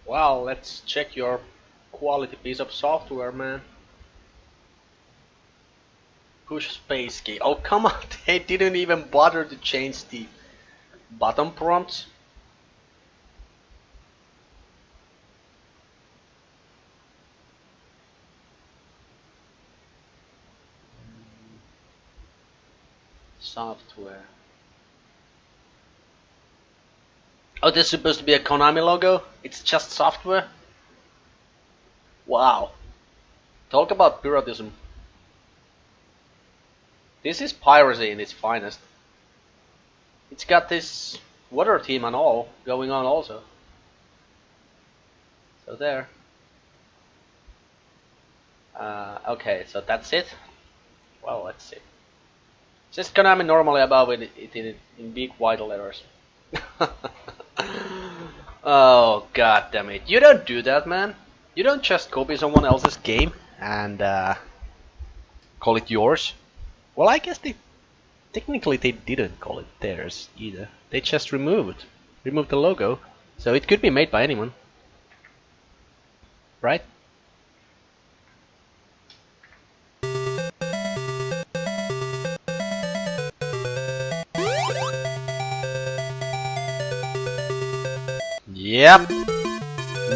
Well, let's check your quality piece of software, man. Push space key. Oh, come on, they didn't even bother to change the button prompts. Software. Oh, this is supposed to be a Konami logo? It's just software? Wow. Talk about piratism. This is piracy in its finest. It's got this water theme and all going on also. So there. Okay, so that's it. Well, let's see. Just Konami normally above it in big white letters. Oh, god damn it. You don't do that, man. You don't just copy someone else's game and call it yours. Well, I guess technically they didn't call it theirs either. They just removed the logo. So it could be made by anyone. Right? Yep.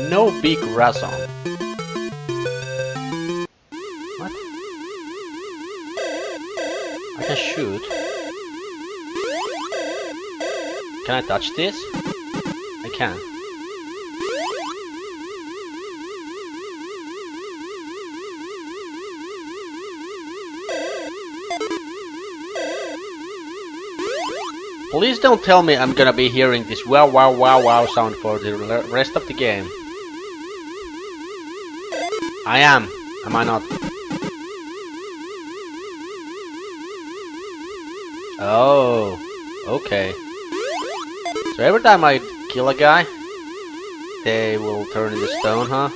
No big reason. What? I can shoot. Can I touch this? I can. Please don't tell me I'm gonna be hearing this wow wow wow wow sound for the rest of the game. I am I not? Oh, okay. So every time I kill a guy, they will turn into stone, huh?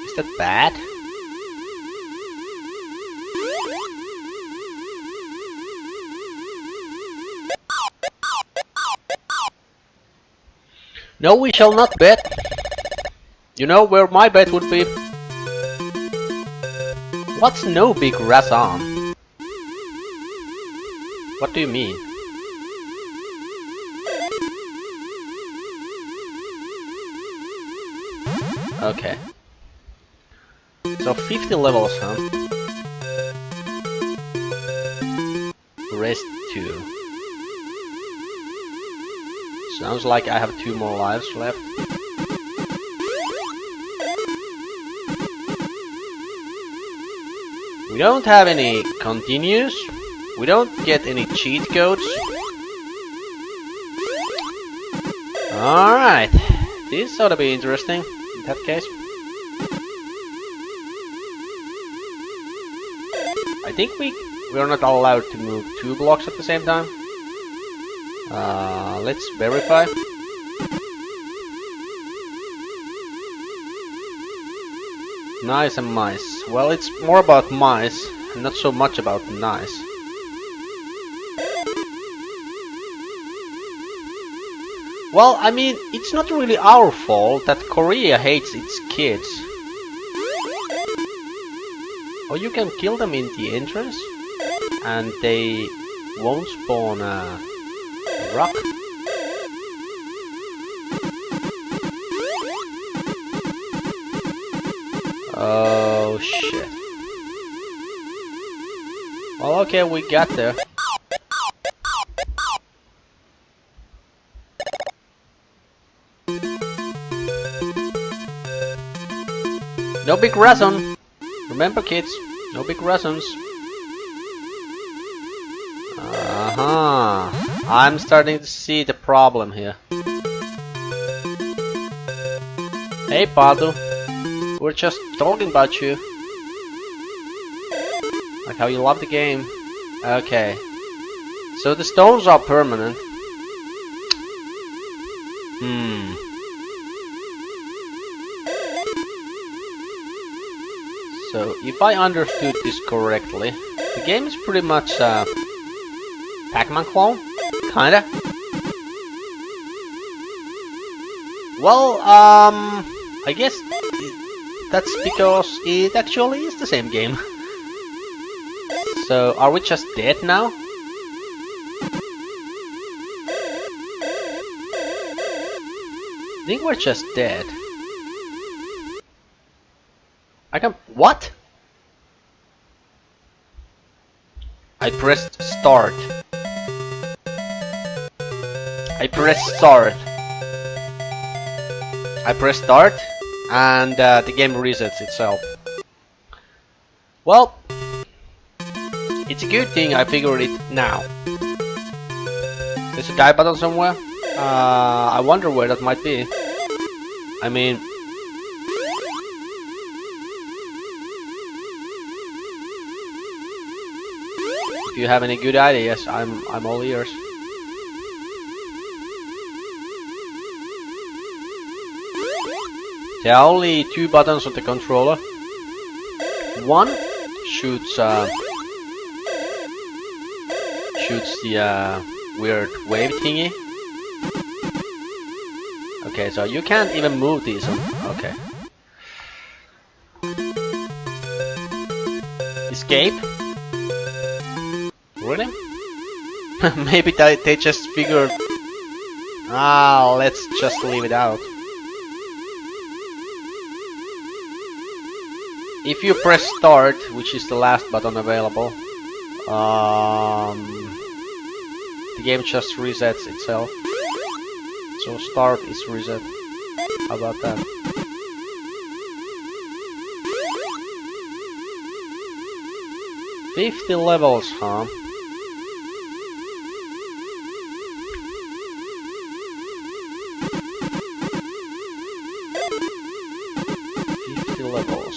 Is that bad? No, we shall not bet. You know where my bet would be? What's no big reason? What do you mean? Okay. So 50 levels, huh? Rest 2. Sounds like I have 2 more lives left. We don't have any continues. We don't get any cheat codes. Alright. This ought to be interesting in that case. I think we're not allowed to move 2 blocks at the same time. Let's verify. Nice and mice. Well, it's more about mice, and not so much about nice. Well, I mean, it's not really our fault that Korea hates its kids. Or you can kill them in the entrance, and they won't spawn a rock. Oh shit. Well, okay, we got there. No big reason. Remember, kids, no big reasons. I'm starting to see the problem here. Hey, Padu. We're just talking about you. Like how you love the game. Okay. So the stones are permanent. So if I understood this correctly, the game is pretty much Pac-Man clone? Kinda. Well, I guess that's because it actually is the same game. So, are we just dead now? I think we're just dead. I can... What? I pressed start. I pressed start. I press start, and the game resets itself. Well, it's a good thing I figured it now. There's a die button somewhere. I wonder where that might be. I mean, if you have any good ideas, I'm all ears. There are only two buttons on the controller. One shoots the weird wave thingy. Okay, so you can't even move these. Okay. Escape? Really? Maybe they just figured. Let's just leave it out. If you press start, which is the last button available, the game just resets itself. So start is reset. How about that? $50 levels, huh? Levels.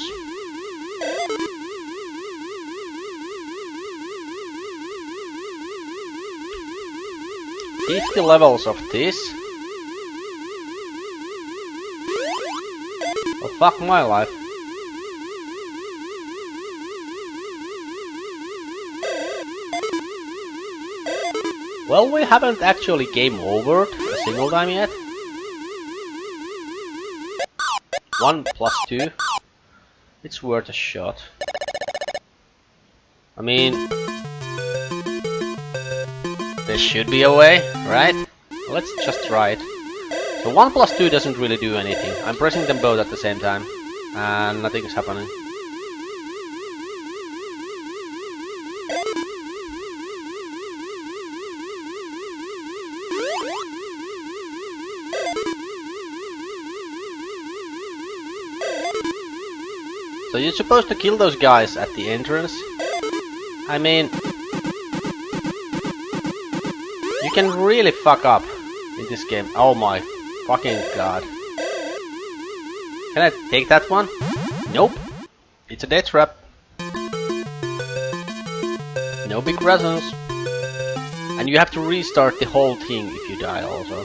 50 levels of this? Oh, fuck my life. Well, we haven't actually game overed a single time yet. 1 plus 2. It's worth a shot. I mean, there should be a way, right? Let's just try it. So 1 plus 2 doesn't really do anything. I'm pressing them both at the same time, and nothing is happening. So you're supposed to kill those guys at the entrance. I mean, you can really fuck up in this game. Oh my fucking god. Can I take that one? Nope. It's a death trap. No big reasons. And you have to restart the whole thing if you die also.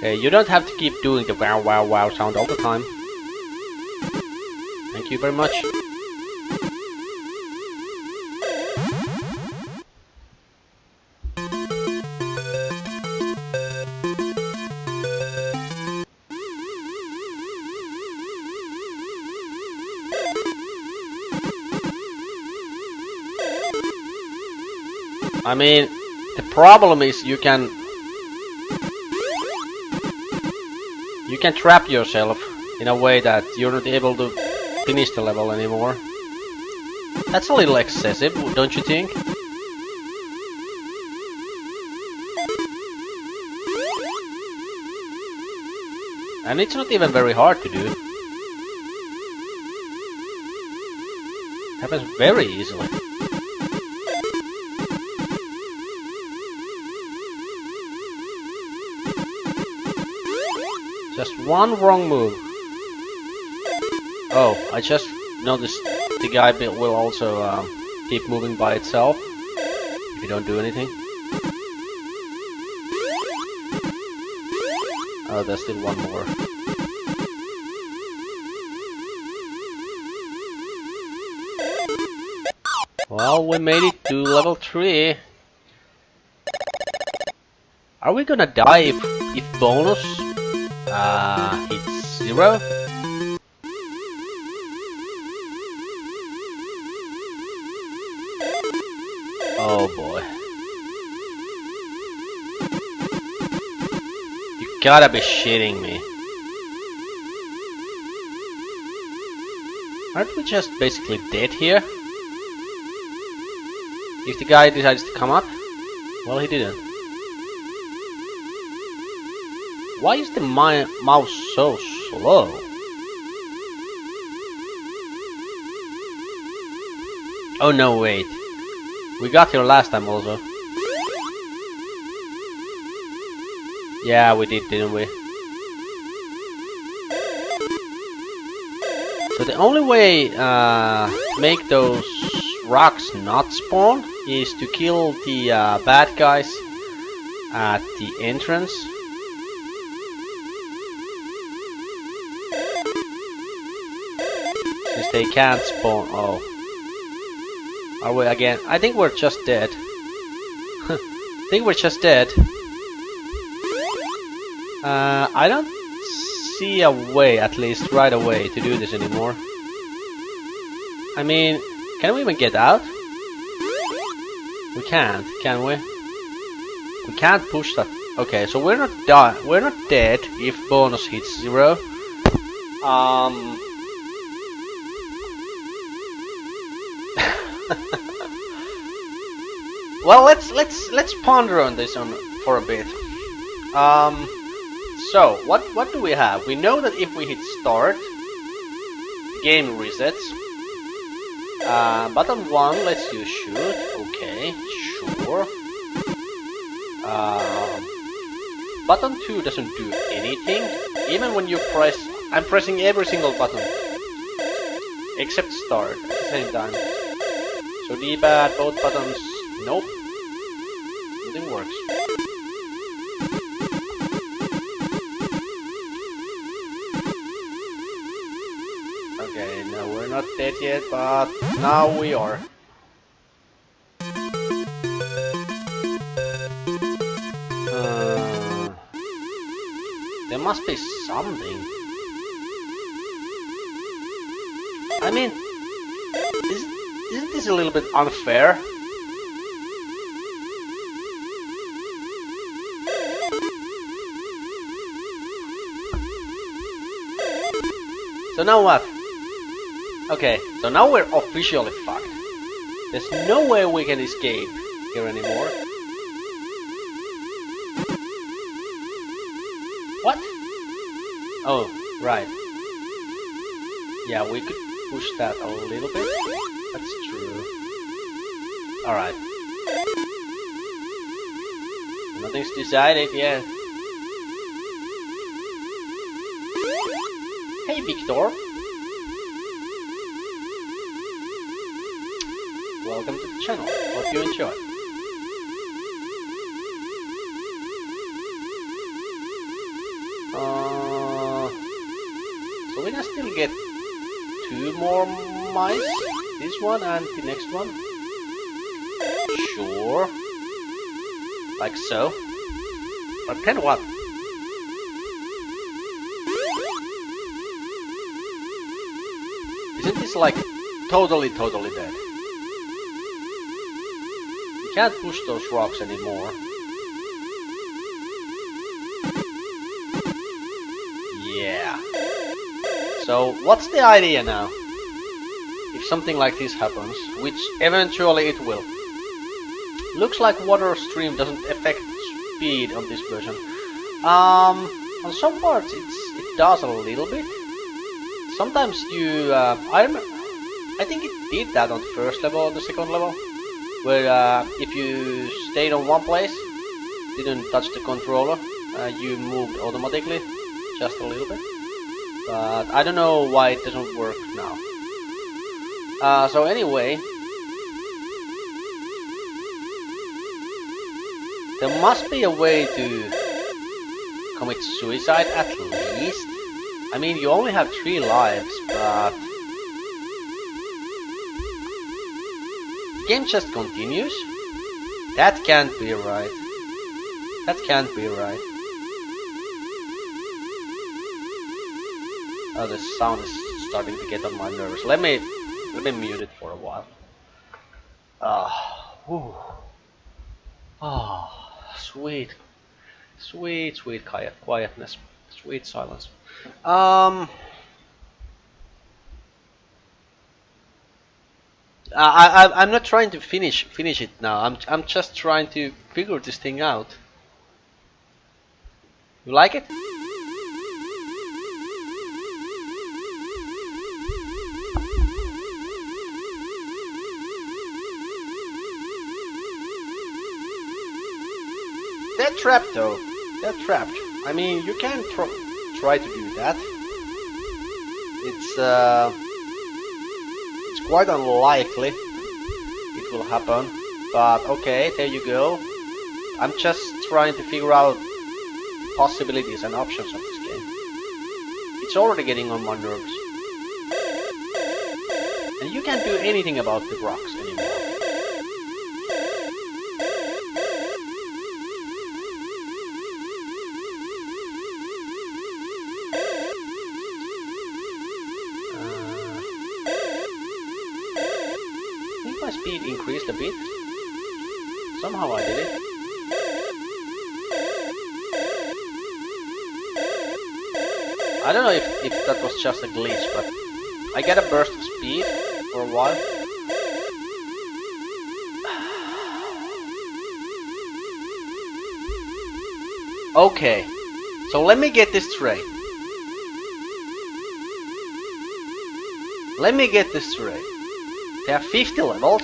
You don't have to keep doing the wow wow wow sound all the time. Thank you very much. I mean, the problem is you can trap yourself in a way that you're not able to finish the level anymore. That's a little excessive, don't you think? And it's not even very hard to do. It happens very easily. Just one wrong move. Oh, I just noticed the guy will also keep moving by itself if you don't do anything. Oh, there's still one more. Well, we made it to level 3. Are we gonna die if bonus hits 0? Oh boy. You gotta be shitting me. Aren't we just basically dead here? If the guy decides to come up? Well, he didn't. Why is the mouse so slow? Oh no, wait. We got here last time also. Yeah, we did, didn't we? So the only way make those rocks not spawn is to kill the bad guys at the entrance. Since they can't spawn. Oh. Are we again? I think we're just dead. I think we're just dead. I don't see a way, at least right away, to do this anymore. I mean, can we even get out? We can't, can we? We can't push that. Okay, so we're not dead if bonus hits 0. Well, let's ponder on this for a bit. So what do we have? We know that if we hit start, the game resets. Button 1 lets you shoot. Okay, sure. Button 2 doesn't do anything. Even when you press, I'm pressing every single button except start at the same time. So D-pad, both buttons. Nope. Nothing works. Okay, no, we're not dead yet, but now we are. There must be something. I mean, isn't this a little bit unfair? So now what? Okay, so now we're officially fucked. There's no way we can escape here anymore. What? Oh, right. Yeah, we could push that a little bit. That's true. Alright. Nothing's decided yet. Hey, Victor. Welcome to the channel. Hope you enjoy. So we can still get 2 more mice. This one and the next one. Sure. Like so. But then what? Isn't this like totally dead? You can't push those rocks anymore. Yeah. So what's the idea now? If something like this happens, which eventually it will. Looks like water stream doesn't affect speed on this version. On some parts it does a little bit. Sometimes you, I think it did that on the first level or the second level, where if you stayed on one place, didn't touch the controller, you moved automatically, just a little bit. But I don't know why it doesn't work now. So anyway, there must be a way to commit suicide at least. I mean, you only have 3 lives, but Game just continues? That can't be right. That can't be right. Oh, the sound is starting to get on my nerves. Let me mute it for a while. Sweet, sweet, sweet quietness, sweet silence. I'm not trying to finish it now. I'm just trying to figure this thing out. You like it? They're trapped though. They're trapped. I mean, you can try to do that. It's quite unlikely it will happen. But okay, there you go. I'm just trying to figure out possibilities and options of this game. It's already getting on my nerves. And you can't do anything about the rocks anymore. My speed increased a bit. Somehow I did it. I don't know if that was just a glitch, but I get a burst of speed for a while. Okay, so let me get this straight. Let me get this straight. There are 50 levels.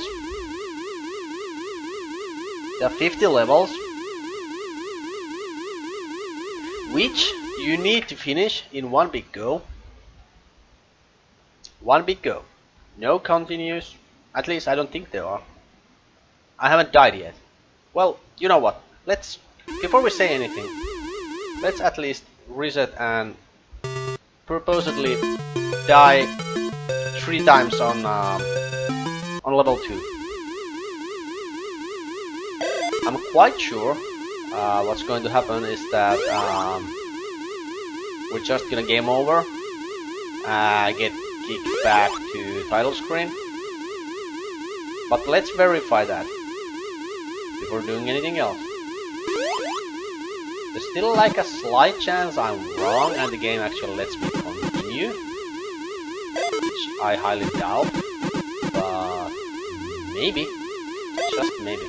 There are 50 levels, which you need to finish in one big go. One big go. No continues. At least I don't think there are. I haven't died yet. Well, you know what? Let's, before we say anything, let's at least reset and purposely die 3 times on level 2. I'm quite sure what's going to happen is that we're just gonna game over, get kicked back to title screen. But let's verify that before doing anything else. There's still like a slight chance I'm wrong and the game actually lets me continue, which I highly doubt, but maybe, just maybe.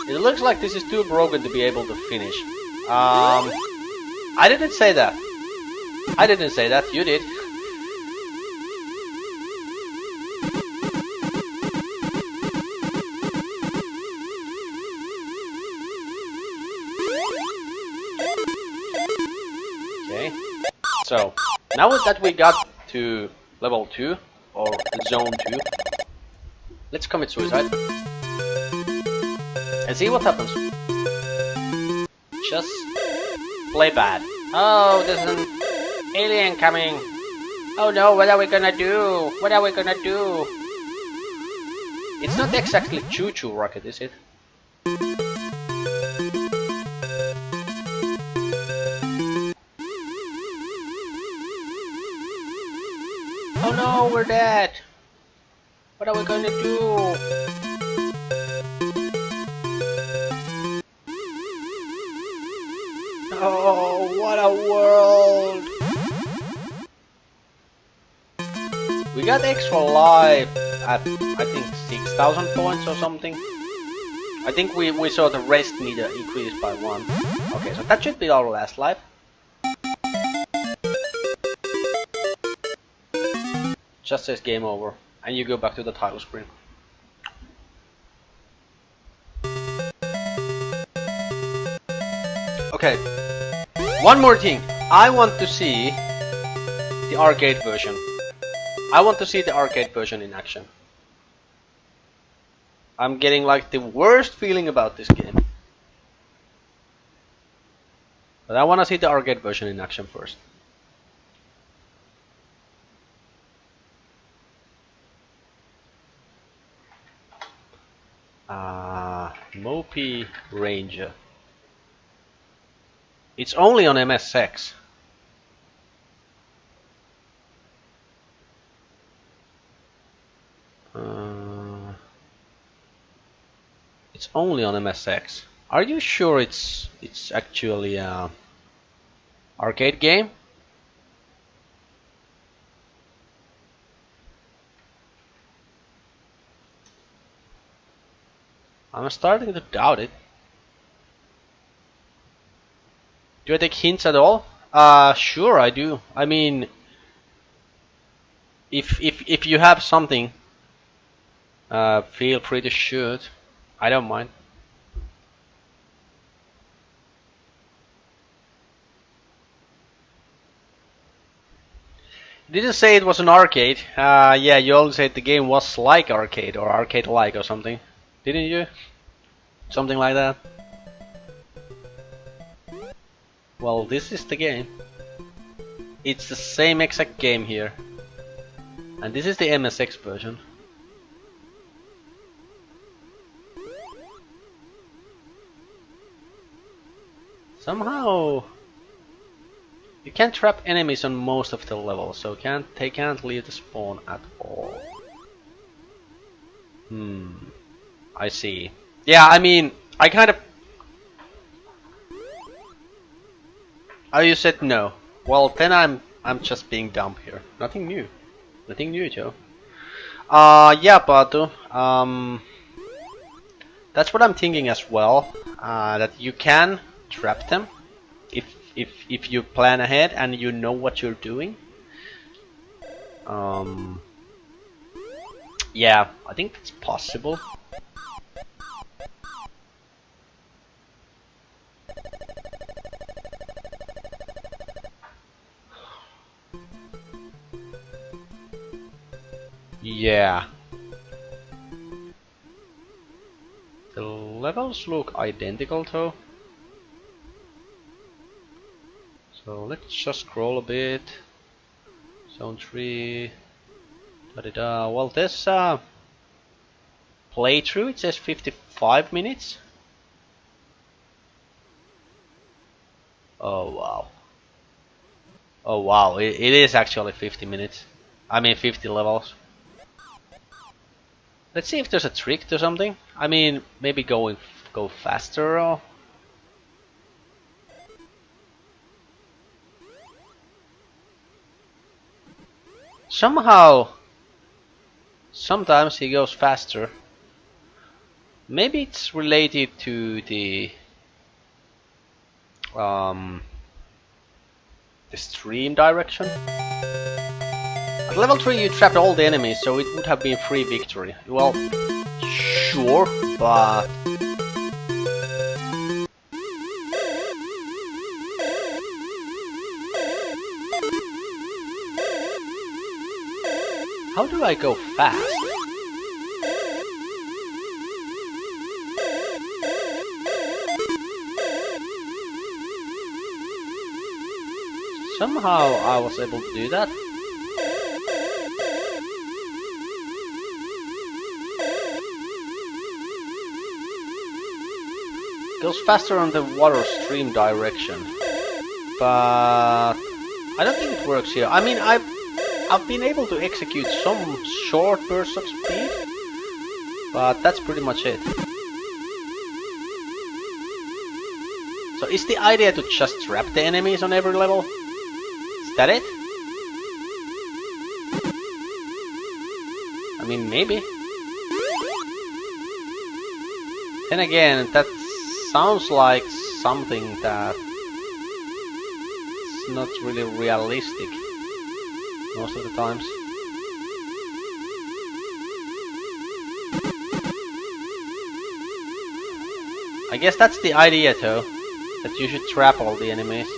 It looks like this is too broken to be able to finish. I didn't say that. I didn't say that, you did. Okay, so now that we got to level 2 or zone 2, let's commit suicide and see what happens. Just play bad. Oh, there's an alien coming. Oh no, what are we gonna do? What are we gonna do? It's not exactly choo-choo rocket, is it? Oh no, we're dead. What are we gonna do? Oh, what a world! We got extra life at, I think, 6,000 points or something. I think we saw the rest meter increase by 1. Okay, so that should be our last life. Just says game over, and you go back to the title screen. Okay, one more thing. I want to see the arcade version. I want to see the arcade version in action. I'm getting like the worst feeling about this game. But I want to see the arcade version in action first. Mopi Ranger. It's only on MSX. It's only on MSX. Are you sure it's actually a arcade game? I'm starting to doubt it. Do I take hints at all? Sure I do. I mean, if you have something, feel free to shoot. I don't mind. Didn't say it was an arcade. Yeah, you all said the game was like arcade or arcade-like or something, didn't you? Something like that. Well, this is the game. It's the same exact game here. And this is the MSX version. Somehow you can't trap enemies on most of the levels, so they can't leave the spawn at all. I see. Yeah, I mean, I kind of... Oh, you said no. Well, then I'm just being dumb here. Nothing new. Nothing new, Joe. Yeah, Patu. That's what I'm thinking as well. That you can trap them if you plan ahead and you know what you're doing. Yeah, I think it's possible. Yeah. The levels look identical though. So let's just scroll a bit. Zone 3. Da-da-da. Well, this playthrough, it says 55 minutes. Oh wow. Oh wow, it is actually 50 minutes. I mean 50 levels. Let's see if there's a trick to something. I mean, maybe go faster or... Somehow, sometimes he goes faster. Maybe it's related to the stream direction. At level 3 you trapped all the enemies, so it would have been free victory. Well, sure, but... How do I go fast? Somehow I was able to do that. Goes faster on the water stream direction, but I don't think it works here. I mean, I've been able to execute some short bursts of speed, but that's pretty much it. So is the idea to just trap the enemies on every level? Is that it? I mean, maybe. Then again, that sounds like something that is not really realistic most of the times. I guess that's the idea though, that you should trap all the enemies.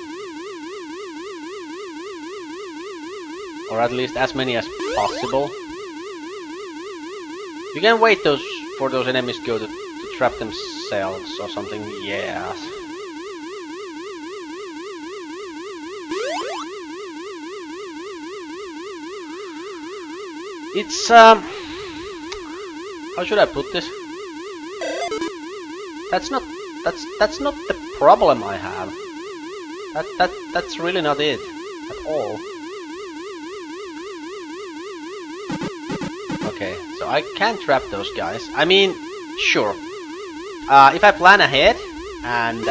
Or at least as many as possible. You can wait for those enemies to trap themselves or something, yes. It's how should I put this? That's not the problem I have. That's really not it at all. Okay, so I can't trap those guys. I mean, sure. If I plan ahead and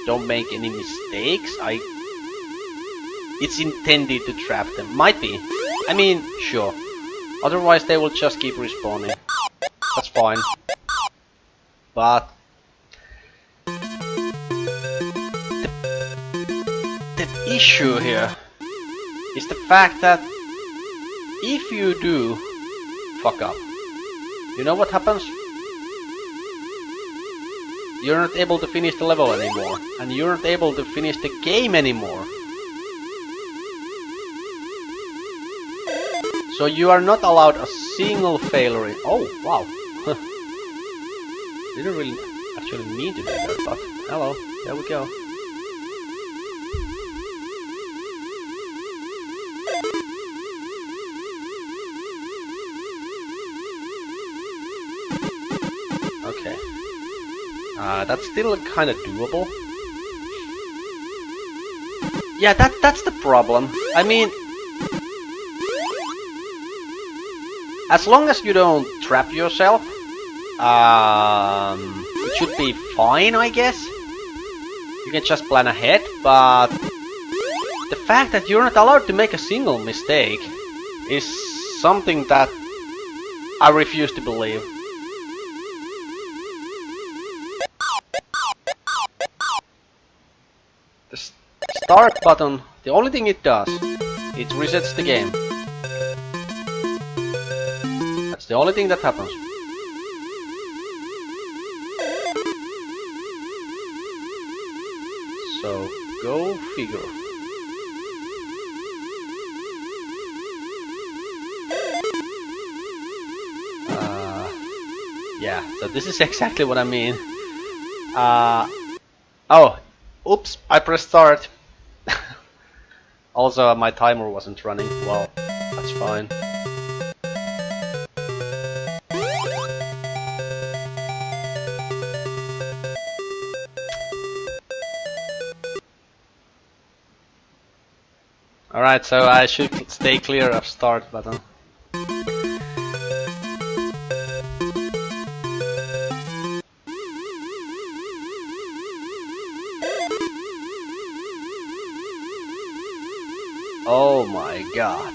don't make any mistakes, it's intended to trap them. Might be. I mean, sure. Otherwise they will just keep respawning. That's fine. But the issue here is the fact that if you do fuck up, you know what happens? You're not able to finish the level anymore, and you're not able to finish the game anymore. So you are not allowed a single failure. Oh, wow. Didn't really actually mean to do that, but hello, there we go. Okay. That's still kind of doable. Yeah, that's the problem. I mean, as long as you don't trap yourself, it should be fine, I guess. You can just plan ahead, but the fact that you're not allowed to make a single mistake is something that I refuse to believe. The start button, the only thing it does, it resets the game. That's the only thing that happens. So, go figure. Yeah, so this is exactly what I mean. Oh, oops, I pressed start. Also, my timer wasn't running. Well, that's fine. Alright, so I should stay clear of start button. Oh my god.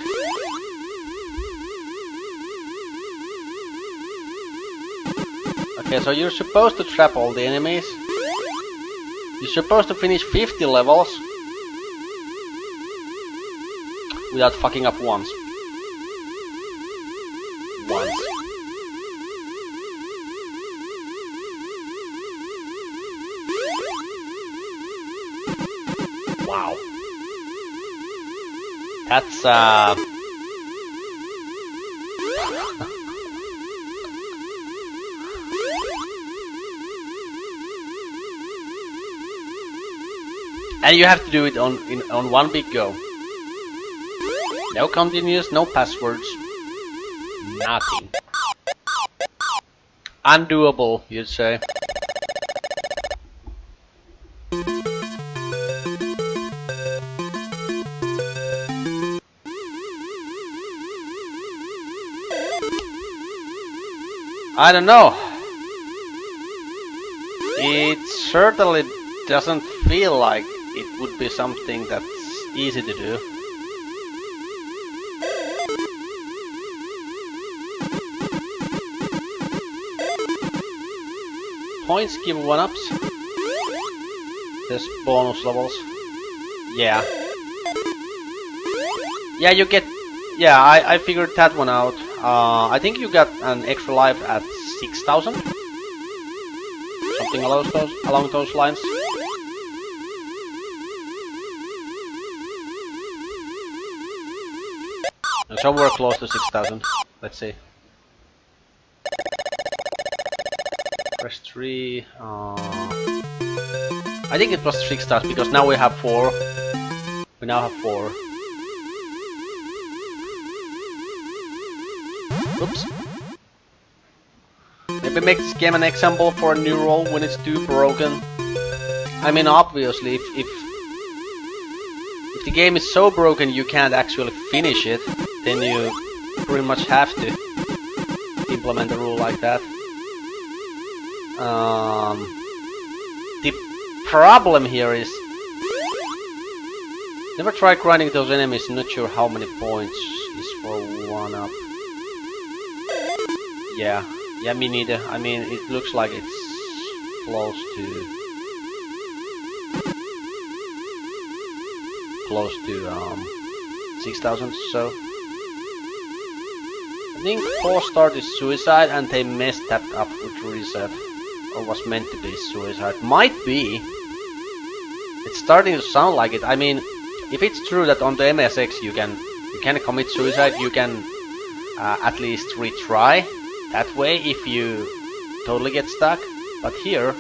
Okay, so you're supposed to trap all the enemies. You're supposed to finish 50 levels without fucking up once. Wow. That's and you have to do it on one big go. No continuous, no passwords, nothing. Undoable, you'd say. I don't know. It certainly doesn't feel like it would be something that's easy to do. Points give 1-ups. There's bonus levels. Yeah. Yeah, you get... Yeah, I figured that one out. I think you got an extra life at 6,000. Something along those lines. And so we're close to 6,000. Let's see. Press 3. I think it was 6,000 because now we have 4. We now have 4. Oops. Maybe make this game an example for a new role when it's too broken. I mean, obviously, if the game is so broken you can't actually finish it, then you pretty much have to implement a rule like that. The problem here is never try grinding those enemies. Not sure how many points is for 1-up. Yeah, me neither. I mean, it looks like it's close to 6,000 or so. I think 4-star is suicide and they messed that up with reset. Or was meant to be suicide. Might be. It's starting to sound like it. I mean, if it's true that on the MSX you can commit suicide, you can at least retry that way if you totally get stuck. But here,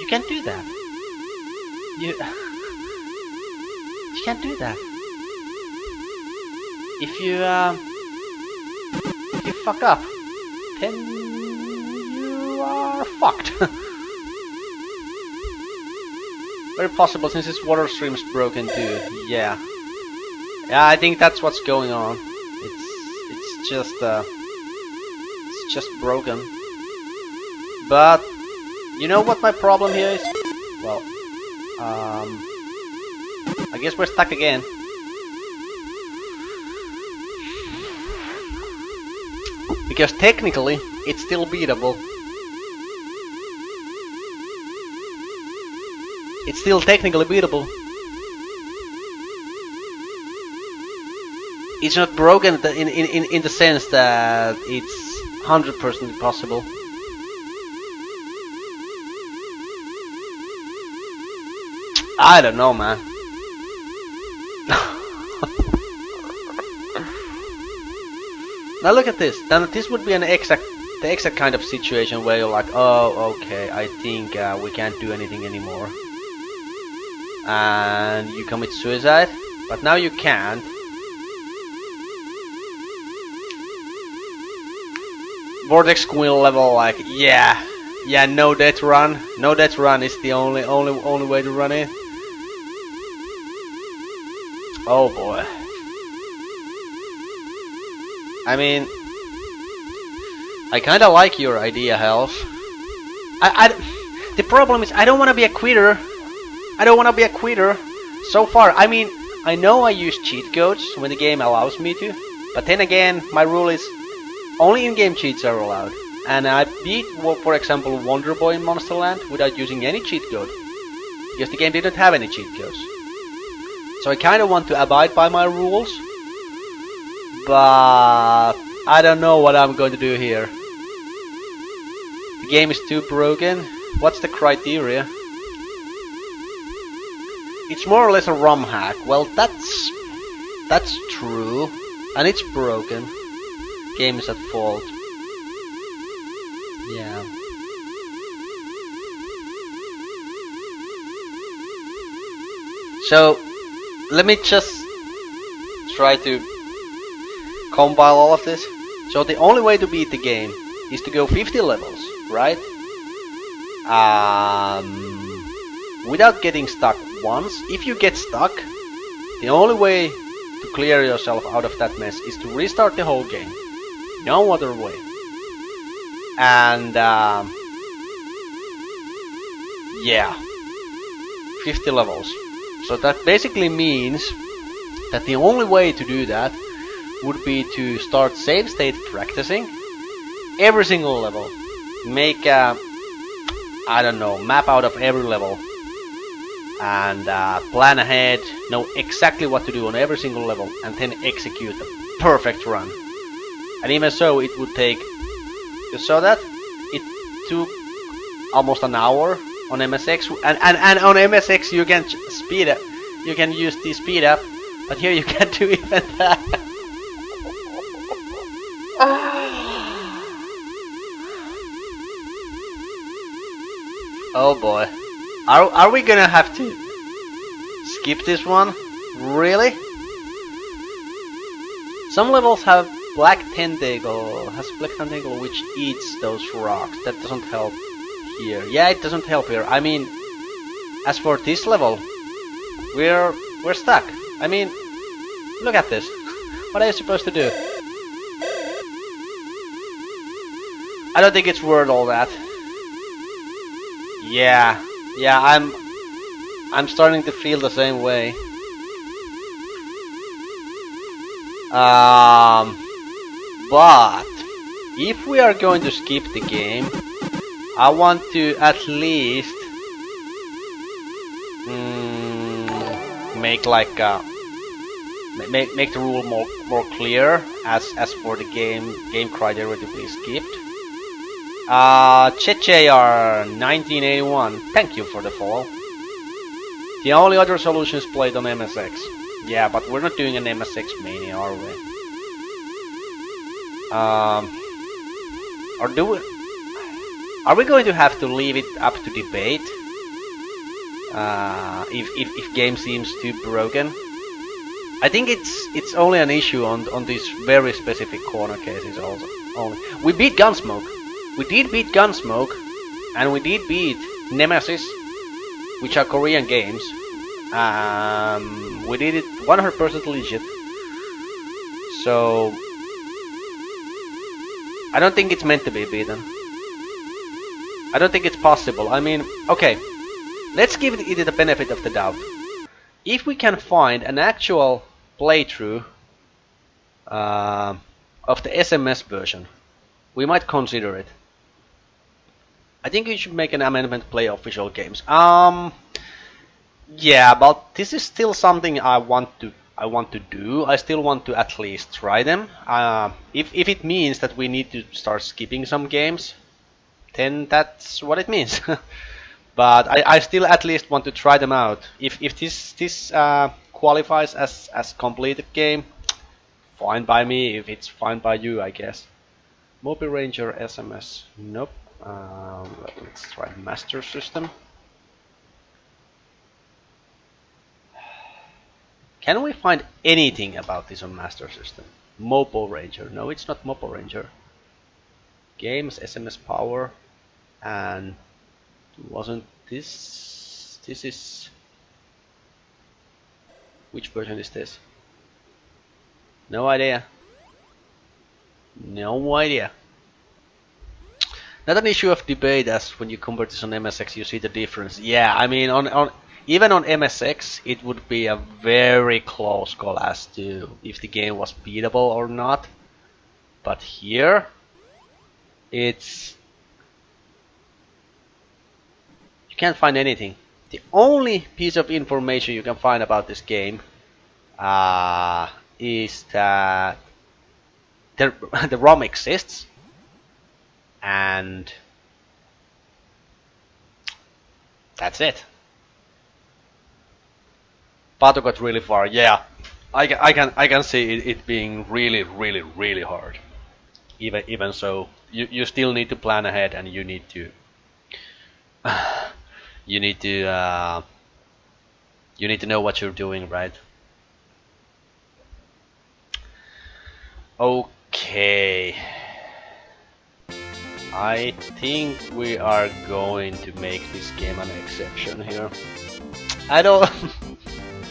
you can't do that. You can't do that. If you fuck up, then you are fucked. Very possible since this water stream's broken too. Yeah, I think that's what's going on. It's just broken. But you know what my problem here is? Well, I guess we're stuck again. Because technically, it's still beatable. It's still technically beatable. It's not broken in the sense that it's 100% possible. I don't know, man. Now look at this. Then this would be the exact kind of situation where you're like, oh, okay, I think we can't do anything anymore, and you commit suicide. But now you can't. Vortex Queen level, like, yeah, no death run. No death run is the only way to run it. Oh boy. I mean, I kinda like your idea, Health. The problem is I don't wanna be a quitter. So far, I mean, I know I use cheat codes when the game allows me to, but then again, my rule is only in-game cheats are allowed. And I beat, for example, Wonder Boy in Monsterland without using any cheat code, because the game didn't have any cheat codes. So I kinda want to abide by my rules, but I don't know what I'm going to do here. The game is too broken. What's the criteria? It's more or less a ROM hack. Well, that's true, and it's broken. Game is at fault. Yeah. So let me just try to compile all of this. So the only way to beat the game is to go 50 levels, right? Without getting stuck once. If you get stuck, the only way to clear yourself out of that mess is to restart the whole game. No other way. And yeah, 50 levels. So that basically means that the only way to do that would be to start save state practicing every single level. Make a, I don't know, map out of every level, and plan ahead, know exactly what to do on every single level, and then execute the perfect run. And even so, it would take, you saw that? It took almost an hour on MSX, and on MSX you can speed up, you can use the speed up, but here you can't do even that. Oh boy. Are we gonna have to skip this one? Really? Some levels have black tentacle, has a black tentacle which eats those rocks. That doesn't help here. Yeah, it doesn't help here. I mean, as for this level, we're stuck. I mean, look at this. What are you supposed to do? I don't think it's worth all that. Yeah, I'm starting to feel the same way. But if we are going to skip the game, I want to at least make like make the rule more clear as for the game criteria to be skipped. ChetJR 1981, thank you for the follow. The only other solution is played on MSX. Yeah, but we're not doing an MSX Mania, are we? Are we going to have to leave it up to debate? If game seems too broken? I think it's only an issue on these very specific corner cases also. Only. We beat Gunsmoke. We did beat Gunsmoke, and we did beat Nemesis, which are Korean games. We did it 100% legit. So I don't think it's meant to be beaten. I don't think it's possible. I mean, okay, let's give it the benefit of the doubt. If we can find an actual playthrough of the SMS version, we might consider it. I think you should make an amendment, play official games. Yeah, but this is still something I want to do. I still want to at least try them. If it means that we need to start skipping some games, then that's what it means. But I still at least want to try them out. If this qualifies as completed game, fine by me. If it's fine by you, I guess. Mopi Ranger SMS, nope. Let's try Master System. Can we find anything about this on Master System? Mopo Ranger, no, it's not Mopo Ranger. Games, SMS Power, and wasn't this? This is, which version is this? No idea. No idea. Not an issue of debate, as when you compare this on MSX, you see the difference. Yeah, I mean, even on MSX, it would be a very close call as to if the game was beatable or not. But here, it's, you can't find anything. The only piece of information you can find about this game is that the ROM exists, and that's it. Pato got really far. Yeah, I can see it being really hard. Even so, you still need to plan ahead, and you need to you need to know what you're doing, right? Okay, I think we are going to make this game an exception here. I don't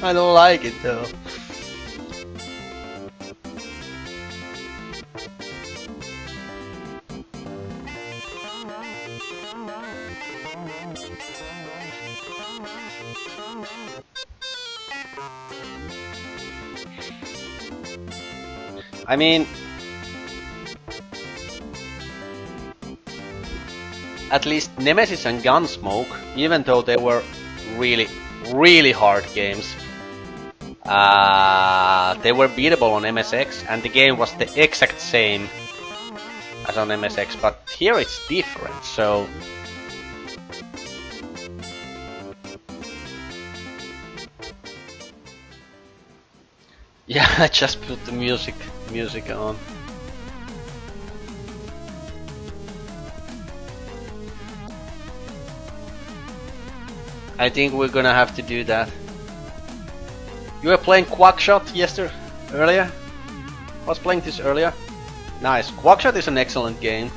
I don't like it though. I mean, at least Nemesis and Gunsmoke, even though they were really hard games, they were beatable on MSX, and the game was the exact same as on MSX, but here it's different, so yeah, I just put the music on. I think we're gonna have to do that. You were playing Quackshot earlier? I was playing this earlier. Nice. Quackshot is an excellent game.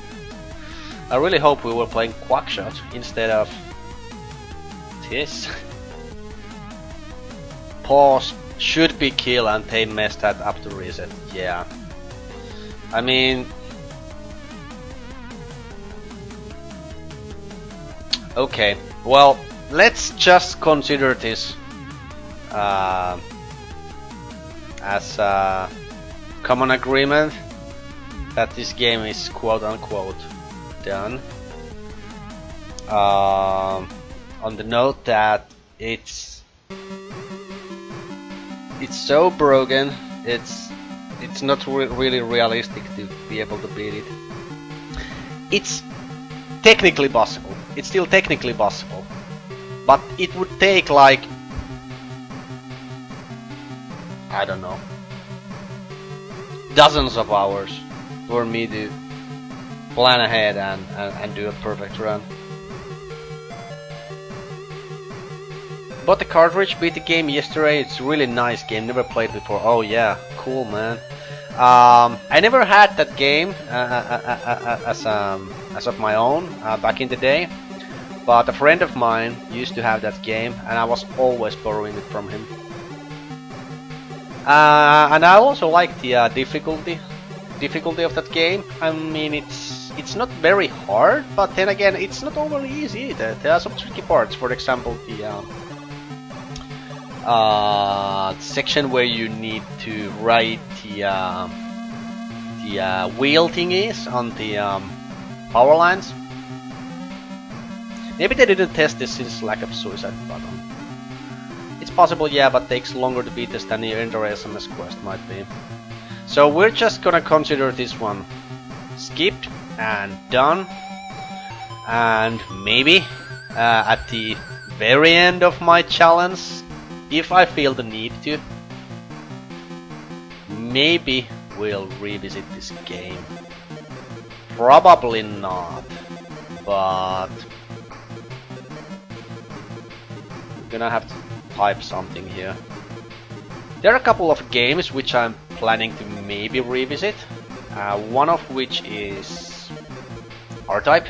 I really hope we were playing Quackshot instead of this. Pause should be kill and they messed that up to reset. Yeah. I mean... Okay, well, let's just consider this as a common agreement that this game is quote-unquote done. On the note that it's so broken, it's not really realistic to be able to beat it. It's technically possible. It's still technically possible, but it would take like, I don't know, dozens of hours for me to plan ahead and do a perfect run. Bought the cartridge, beat the game yesterday. It's a really nice game, never played before. Oh yeah, cool man. I never had that game as of my own back in the day, but a friend of mine used to have that game and I was always borrowing it from him. And I also like the difficulty of that game. I mean, it's not very hard, but then again, it's not overly easy either. There are some tricky parts. For example, the section where you need to write the wheel thingies on the power lines. Maybe they didn't test this since lack of suicide button. It's possible, yeah, but takes longer to beat this than the Ender SMS quest might be. So we're just gonna consider this one skipped and done, and maybe at the very end of my challenge, if I feel the need to, maybe we'll revisit this game. Probably not, but I'm gonna have to type something here. There are a couple of games which I'm planning to maybe revisit, one of which is R-Type.